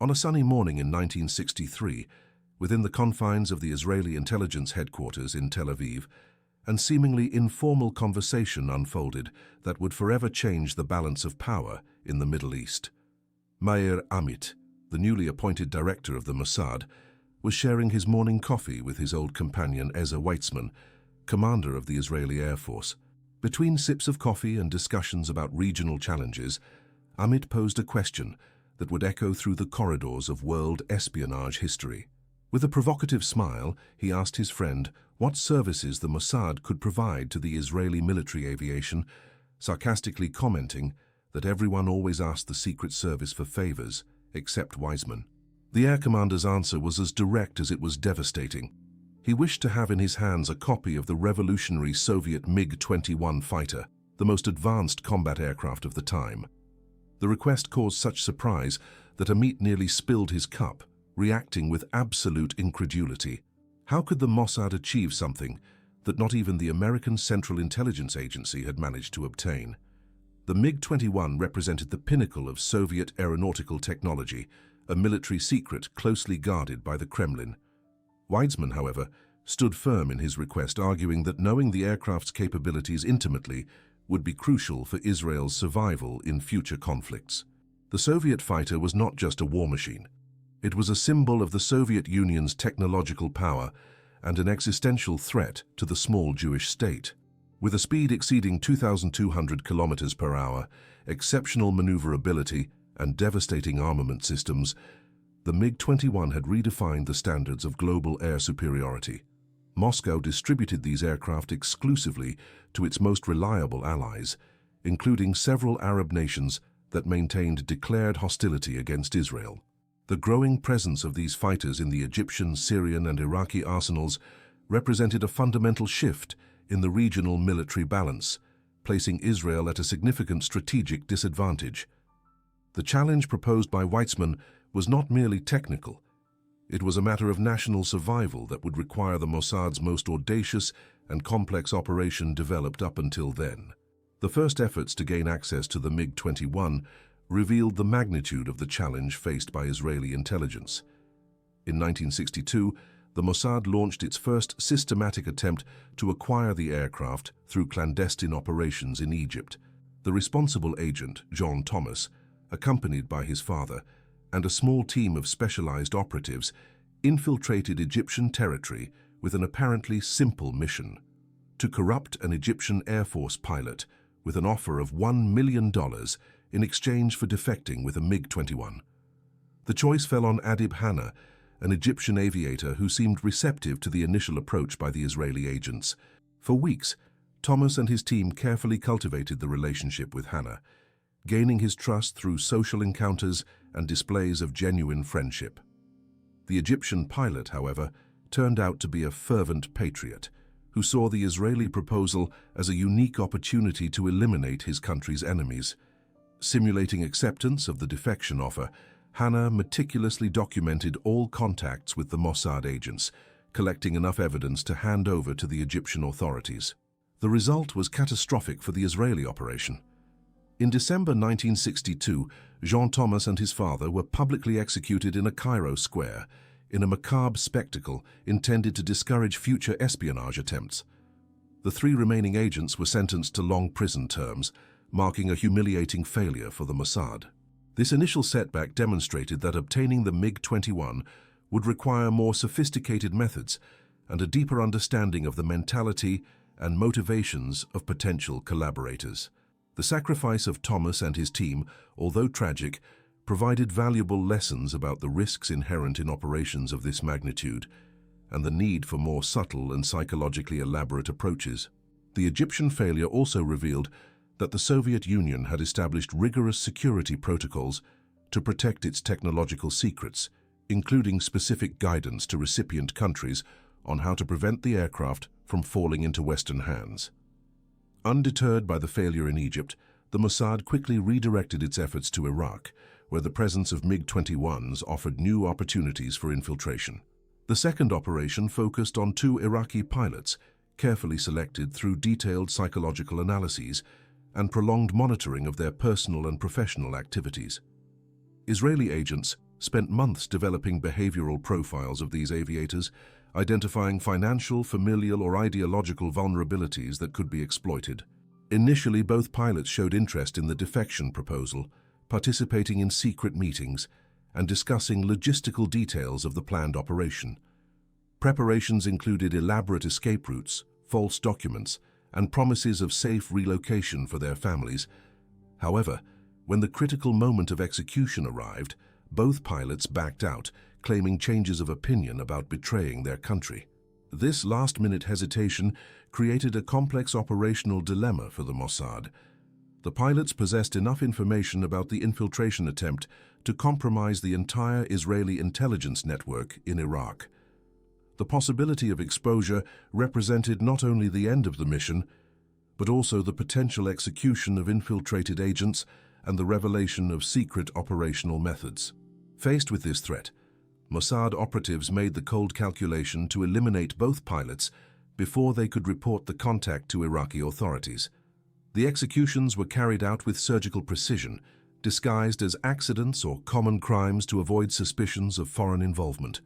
On a sunny morning in 1963, within the confines of the Israeli intelligence headquarters in Tel Aviv, an seemingly informal conversation unfolded that would forever change the balance of power in the Middle East. Meir Amit, the newly appointed director of the Mossad, was sharing his morning coffee with his old companion Ezra Weitzman, commander of the Israeli Air Force. Between sips of coffee and discussions about regional challenges, Amit posed a question that would echo through the corridors of world espionage history. With a provocative smile, he asked his friend what services the Mossad could provide to the Israeli military aviation, sarcastically commenting that everyone always asked the Secret Service for favors, except Weizmann. The air commander's answer was as direct as it was devastating. He wished to have in his hands a copy of the revolutionary Soviet MiG-21 fighter, the most advanced combat aircraft of the time. The request caused such surprise that Amit nearly spilled his cup, reacting with absolute incredulity. How could the Mossad achieve something that not even the American Central Intelligence Agency had managed to obtain? The MiG-21 represented the pinnacle of Soviet aeronautical technology, a military secret closely guarded by the Kremlin. Weizmann, however, stood firm in his request, arguing that knowing the aircraft's capabilities intimately would be crucial for Israel's survival in future conflicts. The Soviet fighter was not just a war machine. It was a symbol of the Soviet Union's technological power and an existential threat to the small Jewish state. With a speed exceeding 2,200 kilometers per hour, exceptional maneuverability, and devastating armament systems, the MiG-21 had redefined the standards of global air superiority. Moscow distributed these aircraft exclusively to its most reliable allies, including several Arab nations that maintained declared hostility against Israel. The growing presence of these fighters in the Egyptian, Syrian, and Iraqi arsenals represented a fundamental shift in the regional military balance, placing Israel at a significant strategic disadvantage. The challenge proposed by Weizmann was not merely technical. It was a matter of national survival that would require the Mossad's most audacious and complex operation developed up until then. The first efforts to gain access to the MiG-21 revealed the magnitude of the challenge faced by Israeli intelligence. In 1962, the Mossad launched its first systematic attempt to acquire the aircraft through clandestine operations in Egypt. The responsible agent, John Thomas, accompanied by his father, and a small team of specialized operatives, infiltrated Egyptian territory with an apparently simple mission: to corrupt an Egyptian Air Force pilot with an offer of $1 million in exchange for defecting with a MiG-21. The choice fell on Adib Hanna, an Egyptian aviator who seemed receptive to the initial approach by the Israeli agents. For weeks, Thomas and his team carefully cultivated the relationship with Hanna, gaining his trust through social encounters and displays of genuine friendship. The Egyptian pilot, however, turned out to be a fervent patriot who saw the Israeli proposal as a unique opportunity to eliminate his country's enemies. Simulating acceptance of the defection offer, Hanna meticulously documented all contacts with the Mossad agents, collecting enough evidence to hand over to the Egyptian authorities. The result was catastrophic for the Israeli operation. In December 1962, Jean Thomas and his father were publicly executed in a Cairo square, in a macabre spectacle intended to discourage future espionage attempts. The three remaining agents were sentenced to long prison terms, marking a humiliating failure for the Mossad. This initial setback demonstrated that obtaining the MiG-21 would require more sophisticated methods and a deeper understanding of the mentality and motivations of potential collaborators. The sacrifice of Thomas and his team, although tragic, provided valuable lessons about the risks inherent in operations of this magnitude and the need for more subtle and psychologically elaborate approaches. The Egyptian failure also revealed that the Soviet Union had established rigorous security protocols to protect its technological secrets, including specific guidance to recipient countries on how to prevent the aircraft from falling into Western hands. Undeterred by the failure in Egypt, the Mossad quickly redirected its efforts to Iraq, where the presence of MiG-21s offered new opportunities for infiltration. The second operation focused on 2 Iraqi pilots, carefully selected through detailed psychological analyses and prolonged monitoring of their personal and professional activities. Israeli agents, spent months developing behavioral profiles of these aviators, identifying financial, familial, or ideological vulnerabilities that could be exploited. Initially, both pilots showed interest in the defection proposal, participating in secret meetings and discussing logistical details of the planned operation. Preparations included elaborate escape routes, false documents, and promises of safe relocation for their families. However, when the critical moment of execution arrived, both pilots backed out, claiming changes of opinion about betraying their country. This last-minute hesitation created a complex operational dilemma for the Mossad. The pilots possessed enough information about the infiltration attempt to compromise the entire Israeli intelligence network in Iraq. The possibility of exposure represented not only the end of the mission, but also the potential execution of infiltrated agents and the revelation of secret operational methods. Faced with this threat, Mossad operatives made the cold calculation to eliminate both pilots before they could report the contact to Iraqi authorities. The executions were carried out with surgical precision, disguised as accidents or common crimes to avoid suspicions of foreign involvement.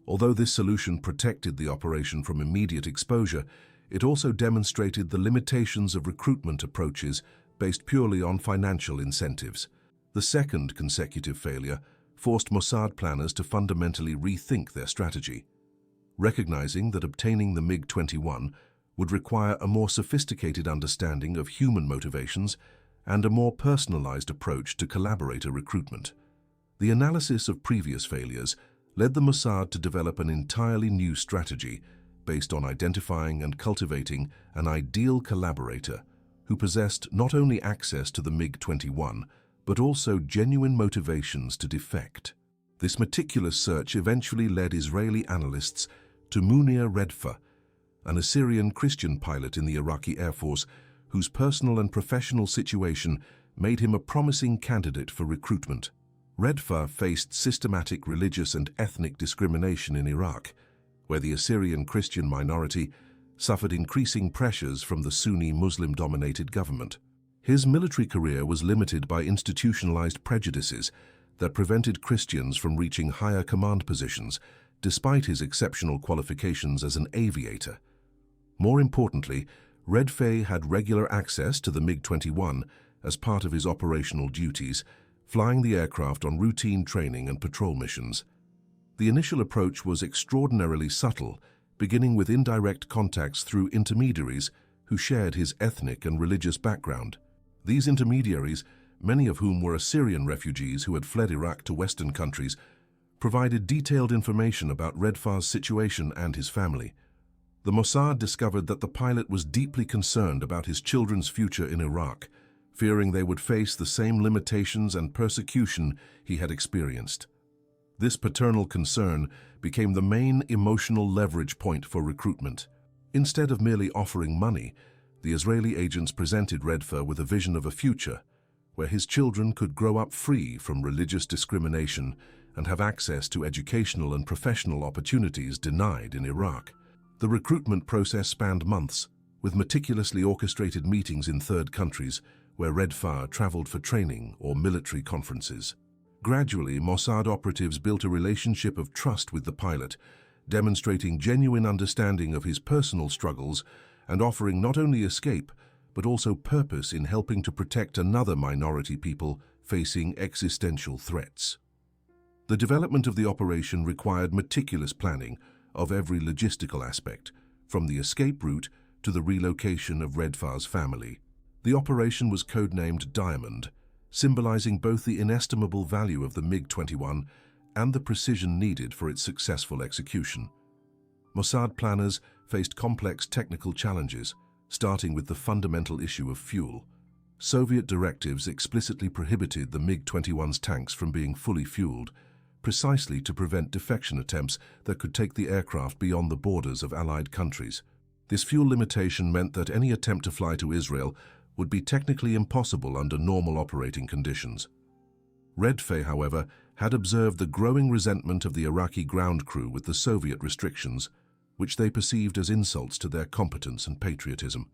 Although this solution protected the operation from immediate exposure, it also demonstrated the limitations of recruitment approaches based purely on financial incentives. The second consecutive failure forced Mossad planners to fundamentally rethink their strategy. Recognizing that obtaining the MiG-21 would require a more sophisticated understanding of human motivations and a more personalized approach to collaborator recruitment. The analysis of previous failures led the Mossad to develop an entirely new strategy based on identifying and cultivating an ideal collaborator who possessed not only access to the MiG-21, but also genuine motivations to defect. This meticulous search eventually led Israeli analysts to Munir Redfa, an Assyrian Christian pilot in the Iraqi Air Force whose personal and professional situation made him a promising candidate for recruitment. Redfa faced systematic religious and ethnic discrimination in Iraq, where the Assyrian Christian minority suffered increasing pressures from the Sunni Muslim-dominated government. His military career was limited by institutionalized prejudices that prevented Christians from reaching higher command positions, despite his exceptional qualifications as an aviator. More importantly, Redfa had regular access to the MiG-21 as part of his operational duties, flying the aircraft on routine training and patrol missions. The initial approach was extraordinarily subtle, beginning with indirect contacts through intermediaries who shared his ethnic and religious background. These intermediaries, many of whom were Assyrian refugees who had fled Iraq to Western countries, provided detailed information about Redfa's situation and his family. The Mossad discovered that the pilot was deeply concerned about his children's future in Iraq, fearing they would face the same limitations and persecution he had experienced. This paternal concern became the main emotional leverage point for recruitment. Instead of merely offering money, the Israeli agents presented Redfa with a vision of a future where his children could grow up free from religious discrimination and have access to educational and professional opportunities denied in Iraq. The recruitment process spanned months, with meticulously orchestrated meetings in third countries where Redfa traveled for training or military conferences. Gradually, Mossad operatives built a relationship of trust with the pilot, demonstrating genuine understanding of his personal struggles and offering not only escape, but also purpose in helping to protect another minority people facing existential threats. The development of the operation required meticulous planning of every logistical aspect, from the escape route to the relocation of Redfa's family. The operation was codenamed Diamond, symbolizing both the inestimable value of the MiG-21 and the precision needed for its successful execution. Mossad planners faced complex technical challenges, starting with the fundamental issue of fuel. Soviet directives explicitly prohibited the MiG-21's tanks from being fully fueled, precisely to prevent defection attempts that could take the aircraft beyond the borders of Allied countries. This fuel limitation meant that any attempt to fly to Israel would be technically impossible under normal operating conditions. Redfa, however, had observed the growing resentment of the Iraqi ground crew with the Soviet restrictions, which they perceived as insults to their competence and patriotism.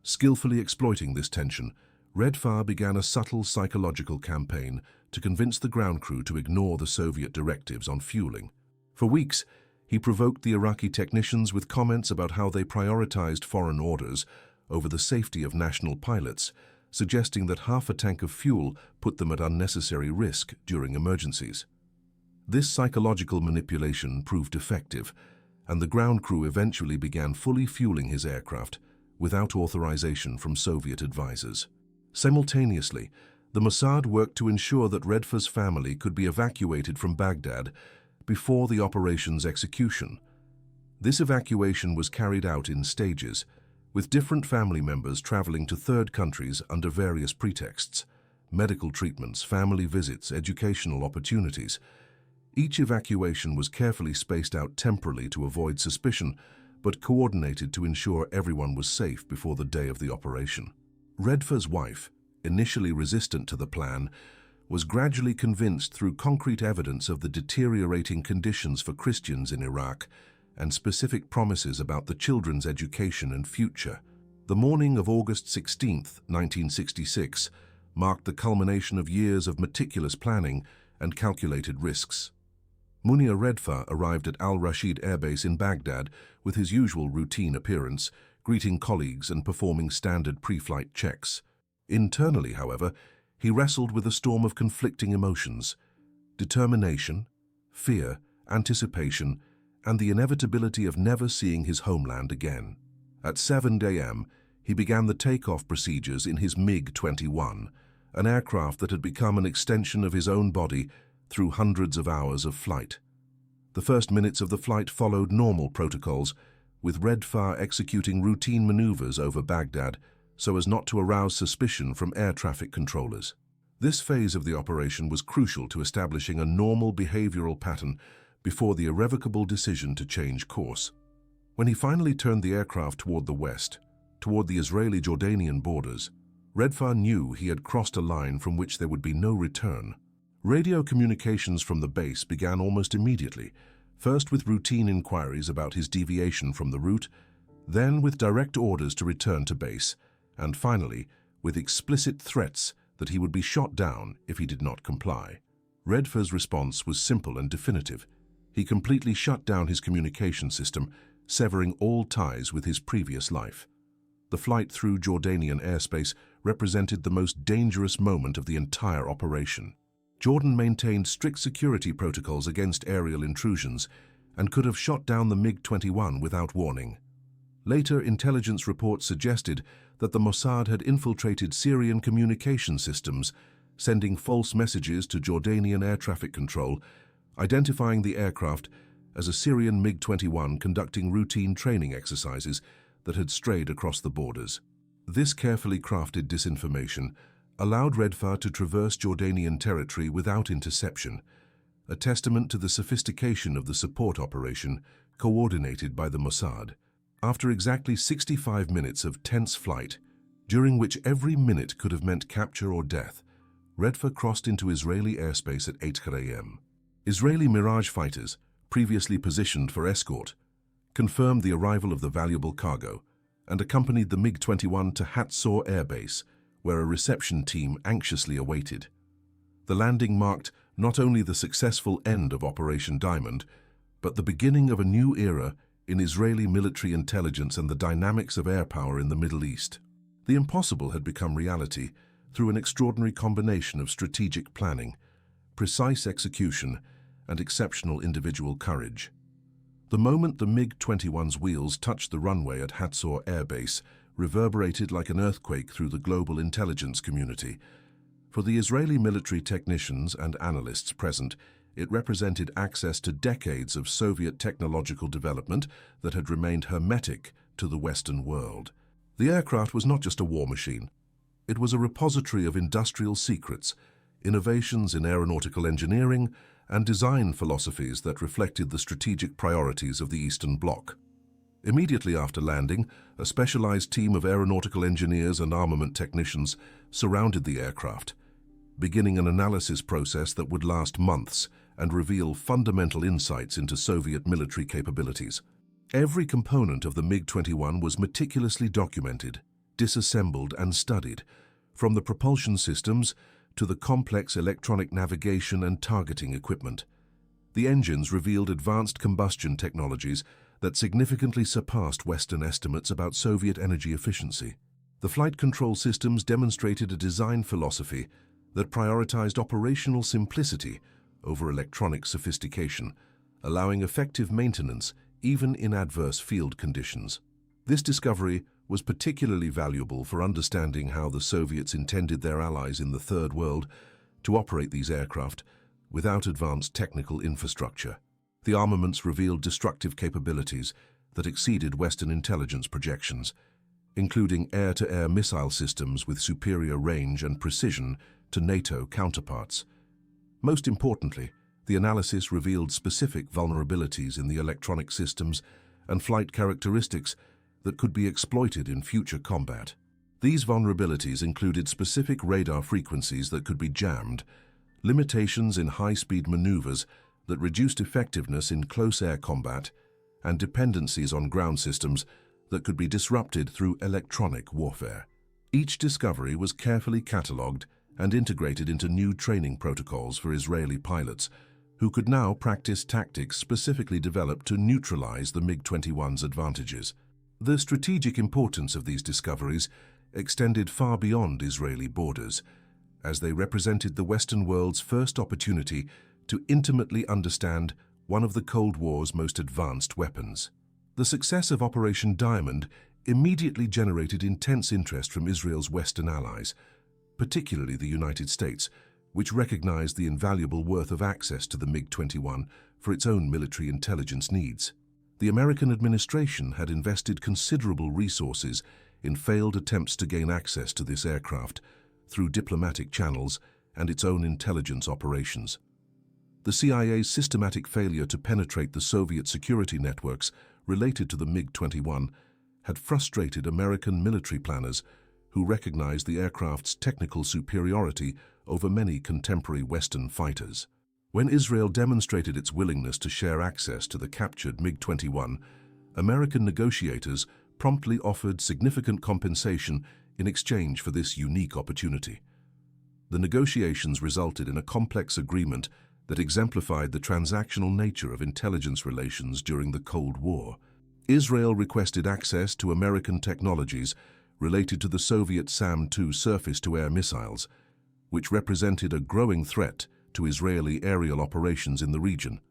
Skillfully exploiting this tension, Redfa began a subtle psychological campaign to convince the ground crew to ignore the Soviet directives on fueling. For weeks, he provoked the Iraqi technicians with comments about how they prioritized foreign orders over the safety of national pilots, suggesting that half a tank of fuel put them at unnecessary risk during emergencies. This psychological manipulation proved effective, and the ground crew eventually began fully fueling his aircraft without authorization from Soviet advisors. Simultaneously, the Mossad worked to ensure that Redfa's family could be evacuated from Baghdad before the operation's execution. This evacuation was carried out in stages, with different family members traveling to third countries under various pretexts: medical treatments, family visits, educational opportunities. Each evacuation was carefully spaced out temporally to avoid suspicion, but coordinated to ensure everyone was safe before the day of the operation. Redfa's wife, initially resistant to the plan, was gradually convinced through concrete evidence of the deteriorating conditions for Christians in Iraq and specific promises about the children's education and future. The morning of August 16, 1966, marked the culmination of years of meticulous planning and calculated risks. Munir Redfa arrived at Al-Rashid Air Base in Baghdad with his usual routine appearance, greeting colleagues and performing standard pre-flight checks. Internally, however, he wrestled with a storm of conflicting emotions: determination, fear, anticipation, and the inevitability of never seeing his homeland again. At 7 a.m., he began the takeoff procedures in his MiG-21, an aircraft that had become an extension of his own body through hundreds of hours of flight. The first minutes of the flight followed normal protocols, with Redfa executing routine maneuvers over Baghdad so as not to arouse suspicion from air traffic controllers. This phase of the operation was crucial to establishing a normal behavioral pattern before the irrevocable decision to change course. When he finally turned the aircraft toward the west, toward the Israeli-Jordanian borders, Redfa knew he had crossed a line from which there would be no return. Radio communications from the base began almost immediately, first with routine inquiries about his deviation from the route, then with direct orders to return to base, and finally with explicit threats that he would be shot down if he did not comply. Redfa's response was simple and definitive. He completely shut down his communication system, severing all ties with his previous life. The flight through Jordanian airspace represented the most dangerous moment of the entire operation. Jordan maintained strict security protocols against aerial intrusions and could have shot down the MiG-21 without warning. Later intelligence reports suggested that the Mossad had infiltrated Syrian communication systems, sending false messages to Jordanian air traffic control, identifying the aircraft as a Syrian MiG-21 conducting routine training exercises that had strayed across the borders. This carefully crafted disinformation allowed Redfa to traverse Jordanian territory without interception, a testament to the sophistication of the support operation coordinated by the Mossad. After exactly 65 minutes of tense flight, during which every minute could have meant capture or death, Redfa crossed into Israeli airspace at 8 a.m. Israeli Mirage fighters, previously positioned for escort, confirmed the arrival of the valuable cargo and accompanied the MiG-21 to Hatzor Air Base, where a reception team anxiously awaited. The landing marked not only the successful end of Operation Diamond, but the beginning of a new era in Israeli military intelligence and the dynamics of air power in the Middle East. The impossible had become reality through an extraordinary combination of strategic planning, precise execution, and exceptional individual courage. The moment the MiG-21's wheels touched the runway at Hatzor Air Base reverberated like an earthquake through the global intelligence community. For the Israeli military technicians and analysts present, it represented access to decades of Soviet technological development that had remained hermetic to the Western world. The aircraft was not just a war machine. It was a repository of industrial secrets, innovations in aeronautical engineering, and design philosophies that reflected the strategic priorities of the Eastern Bloc. Immediately after landing, a specialized team of aeronautical engineers and armament technicians surrounded the aircraft, beginning an analysis process that would last months and reveal fundamental insights into Soviet military capabilities. Every component of the MiG-21 was meticulously documented, disassembled, and studied, from the propulsion systems to the complex electronic navigation and targeting equipment. The engines revealed advanced combustion technologies that significantly surpassed Western estimates about Soviet energy efficiency. The flight control systems demonstrated a design philosophy that prioritized operational simplicity over electronic sophistication, allowing effective maintenance even in adverse field conditions. This discovery was particularly valuable for understanding how the Soviets intended their allies in the Third World to operate these aircraft without advanced technical infrastructure. The armaments revealed destructive capabilities that exceeded Western intelligence projections, including air-to-air missile systems with superior range and precision to NATO counterparts. Most importantly, the analysis revealed specific vulnerabilities in the electronic systems and flight characteristics that could be exploited in future combat. These vulnerabilities included specific radar frequencies that could be jammed, limitations in high-speed maneuvers that reduced effectiveness in close air combat, and dependencies on ground systems that could be disrupted through electronic warfare. Each discovery was carefully catalogued and integrated into new training protocols for Israeli pilots, who could now practice tactics specifically developed to neutralize the MiG-21's advantages. The strategic importance of these discoveries extended far beyond Israeli borders, as they represented the Western world's first opportunity to intimately understand one of the Cold War's most advanced weapons. The success of Operation Diamond immediately generated intense interest from Israel's Western allies, particularly the United States, which recognized the invaluable worth of access to the MiG-21 for its own military intelligence needs. The American administration had invested considerable resources in failed attempts to gain access to this aircraft through diplomatic channels and its own intelligence operations. The CIA's systematic failure to penetrate the Soviet security networks related to the MiG-21 had frustrated American military planners who recognized the aircraft's technical superiority over many contemporary Western fighters. When Israel demonstrated its willingness to share access to the captured MiG-21, American negotiators promptly offered significant compensation in exchange for this unique opportunity. The negotiations resulted in a complex agreement that exemplified the transactional nature of intelligence relations during the Cold War. Israel requested access to American technologies related to the Soviet SAM-2 surface-to-air missiles, which represented a growing threat to Israeli aerial operations in the region.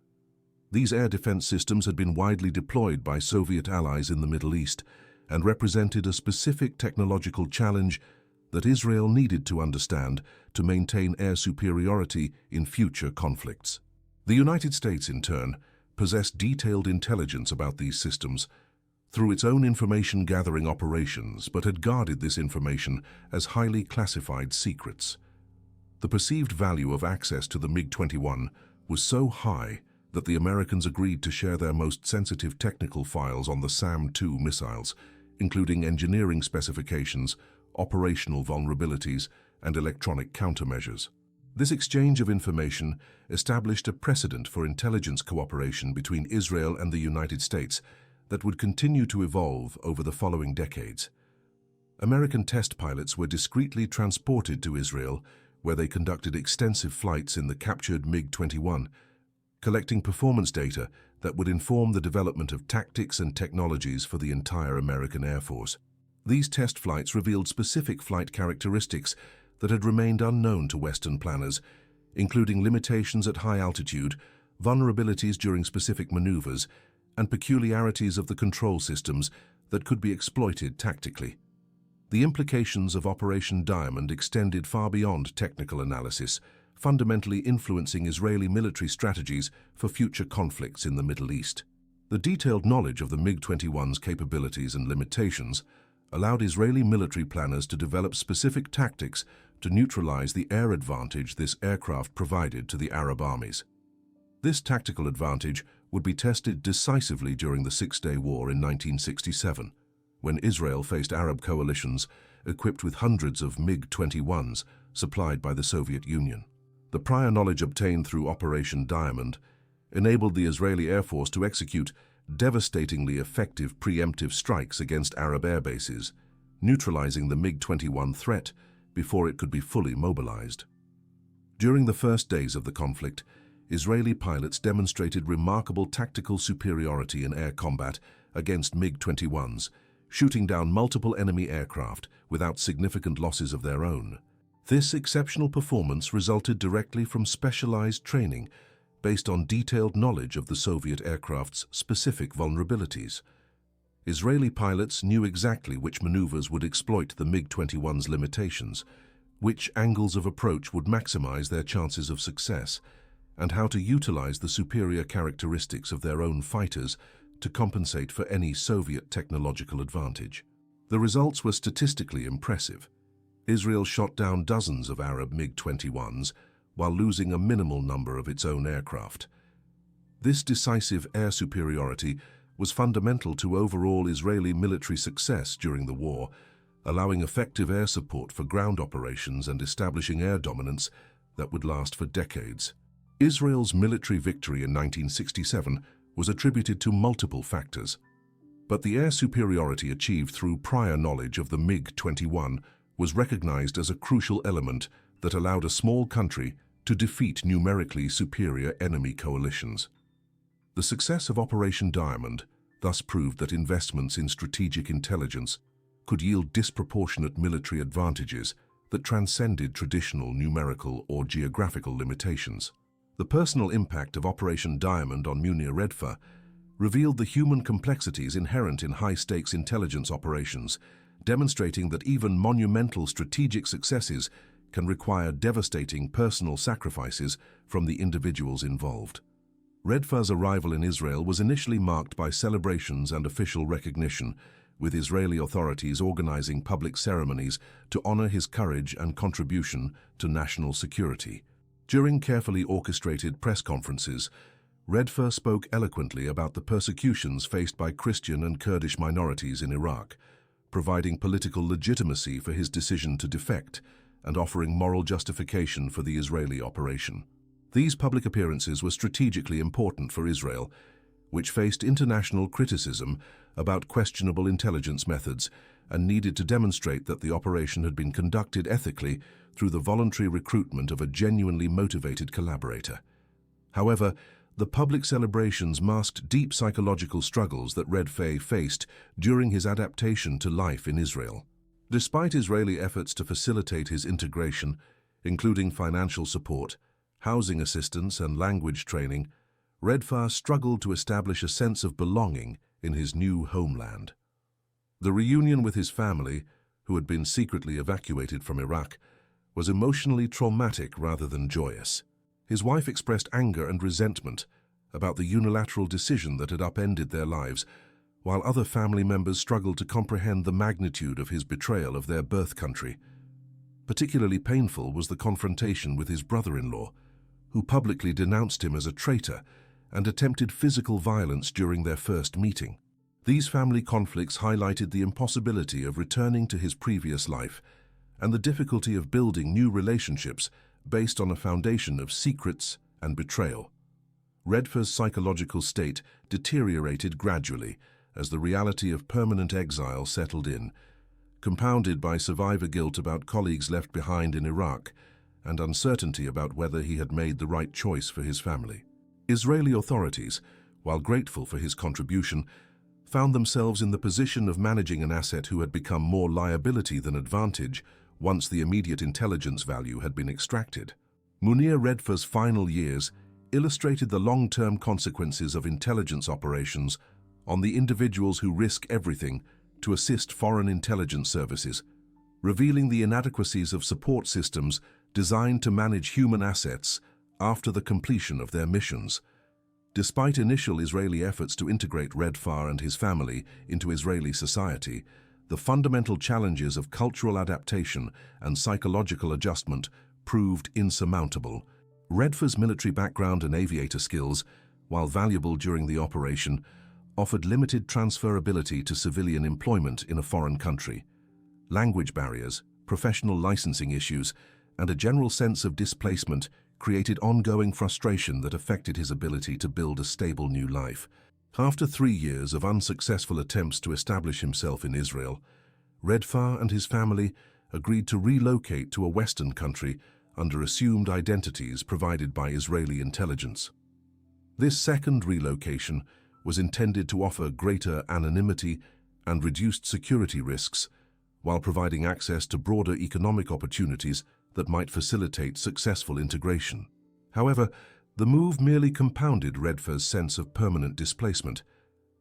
These air defense systems had been widely deployed by Soviet allies in the Middle East and represented a specific technological challenge that Israel needed to understand to maintain air superiority in future conflicts. The United States, in turn, possessed detailed intelligence about these systems through its own information-gathering operations, but had guarded this information as highly classified secrets. The perceived value of access to the MiG-21 was so high that the Americans agreed to share their most sensitive technical files on the SAM-2 missiles, including engineering specifications, operational vulnerabilities, and electronic countermeasures. This exchange of information established a precedent for intelligence cooperation between Israel and the United States that would continue to evolve over the following decades. American test pilots were discreetly transported to Israel, where they conducted extensive flights in the captured MiG-21, collecting performance data that would inform the development of tactics and technologies for the entire American Air Force. These test flights revealed specific flight characteristics that had remained unknown to Western planners, including limitations at high altitude, vulnerabilities during specific maneuvers, and peculiarities of the control systems that could be exploited tactically. The implications of Operation Diamond extended far beyond technical analysis, fundamentally influencing Israeli military strategies for future conflicts in the Middle East. The detailed knowledge of the MiG-21's capabilities and limitations allowed Israeli military planners to develop specific tactics to neutralize the air advantage this aircraft provided to the Arab armies. This tactical advantage would be tested decisively during the Six-Day War in 1967, when Israel faced Arab coalitions equipped with hundreds of MiG-21s supplied by the Soviet Union. The prior knowledge obtained through Operation Diamond enabled the Israeli Air Force to execute devastatingly effective preemptive strikes against Arab air bases, neutralizing the MiG-21 threat before it could be fully mobilized. During the first days of the conflict, Israeli pilots demonstrated remarkable tactical superiority in air combat against MiG-21s, shooting down multiple enemy aircraft without significant losses of their own. This exceptional performance resulted directly from specialized training based on detailed knowledge of the Soviet aircraft's specific vulnerabilities. Israeli pilots knew exactly which maneuvers would exploit the MiG-21's limitations, which angles of approach would maximize their chances of success, and how to utilize the superior characteristics of their own fighters to compensate for any Soviet technological advantage. The results were statistically impressive. Israel shot down dozens of Arab MiG-21s while losing a minimal number of its own aircraft. This decisive air superiority was fundamental to overall Israeli military success during the war, allowing effective air support for ground operations and establishing air dominance that would last for decades. Israel's military victory in 1967 was attributed to multiple factors, but the air superiority achieved through prior knowledge of the MiG-21 was recognized as a crucial element that allowed a small country to defeat numerically superior enemy coalitions. The success of Operation Diamond thus proved that investments in strategic intelligence could yield disproportionate military advantages that transcended traditional numerical or geographical limitations. The personal impact of Operation Diamond on Munir Redfa revealed the human complexities inherent in high-stakes intelligence operations, demonstrating that even monumental strategic successes can require devastating personal sacrifices from the individuals involved. Redfa's arrival in Israel was initially marked by celebrations and official recognition, with Israeli authorities organizing public ceremonies to honor his courage and contribution to national security. During carefully orchestrated press conferences, Redfa spoke eloquently about the persecutions faced by Christian and Kurdish minorities in Iraq, providing political legitimacy for his decision to defect and offering moral justification for the Israeli operation. These public appearances were strategically important for Israel, which faced international criticism about questionable intelligence methods and needed to demonstrate that the operation had been conducted ethically through the voluntary recruitment of a genuinely motivated collaborator. However, the public celebrations masked deep psychological struggles that Redfa faced during his adaptation to life in Israel. Despite Israeli efforts to facilitate his integration, including financial support, housing assistance, and language training, Redfa struggled to establish a sense of belonging in his new homeland. The reunion with his family, who had been secretly evacuated from Iraq, was emotionally traumatic rather than joyous. His wife expressed anger and resentment about the unilateral decision that had upended their lives, while other family members struggled to comprehend the magnitude of his betrayal of their birth country. Particularly painful was the confrontation with his brother-in-law, who publicly denounced him as a traitor and attempted physical violence during their first meeting. These family conflicts highlighted the impossibility of returning to his previous life and the difficulty of building new relationships based on a foundation of secrets and betrayal. Redfa's psychological state deteriorated gradually as the reality of permanent exile settled in, compounded by survivor guilt about colleagues left behind in Iraq and uncertainty about whether he had made the right choice for his family. Israeli authorities, while grateful for his contribution, found themselves in the position of managing an asset who had become more liability than advantage once the immediate intelligence value had been extracted. Munir Redfa's final years illustrated the long-term consequences of intelligence operations on the individuals who risk everything to assist foreign intelligence services, revealing the inadequacies of support systems designed to manage human assets after the completion of their missions. Despite initial Israeli efforts to integrate Redfa and his family into Israeli society, the fundamental challenges of cultural adaptation and psychological adjustment proved insurmountable. Redfa's military background and aviator skills, while valuable during the operation, offered limited transferability to civilian employment in a foreign country. Language barriers, professional licensing issues, and a general sense of displacement created ongoing frustration that affected his ability to build a stable new life. After 3 years of unsuccessful attempts to establish himself in Israel, Redfa and his family agreed to relocate to a Western country under assumed identities provided by Israeli intelligence. This second relocation was intended to offer greater anonymity and reduced security risks, while providing access to broader economic opportunities that might facilitate successful integration. However, the move merely compounded Redfa's sense of permanent displacement,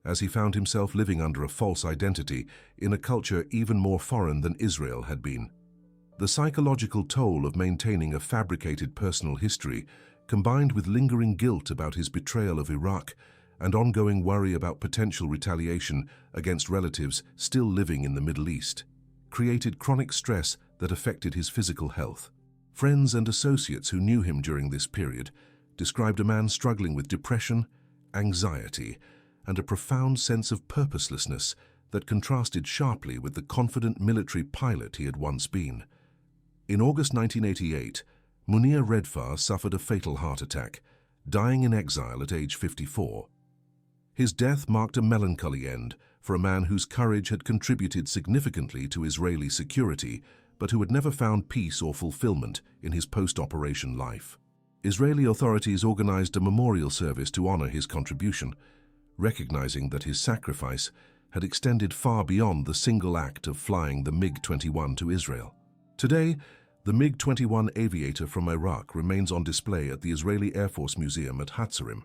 as he found himself living under a false identity in a culture even more foreign than Israel had been. The psychological toll of maintaining a fabricated personal history, combined with lingering guilt about his betrayal of Iraq and ongoing worry about potential retaliation against relatives still living in the Middle East, created chronic stress that affected his physical health. Friends and associates who knew him during this period described a man struggling with depression, anxiety, and a profound sense of purposelessness that contrasted sharply with the confident military pilot he had once been. In August 1988, Munir Redfa suffered a fatal heart attack, dying in exile at age 54. His death marked a melancholy end for a man whose courage had contributed significantly to Israeli security, but who had never found peace or fulfillment in his post-operation life. Israeli authorities organized a memorial service to honor his contribution, recognizing that his sacrifice had extended far beyond the single act of flying the MiG-21 to Israel. Today, the MiG-21 aviator from Iraq remains on display at the Israeli Air Force Museum at Hatzarim,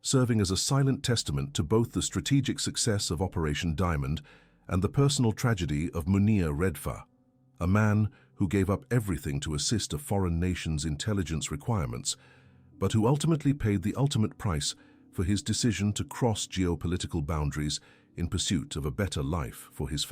serving as a silent testament to both the strategic success of Operation Diamond and the personal tragedy of Munir Redfa, a man who gave up everything to assist a foreign nation's intelligence requirements, but who ultimately paid the ultimate price for his decision to cross geopolitical boundaries in pursuit of a better life for his family.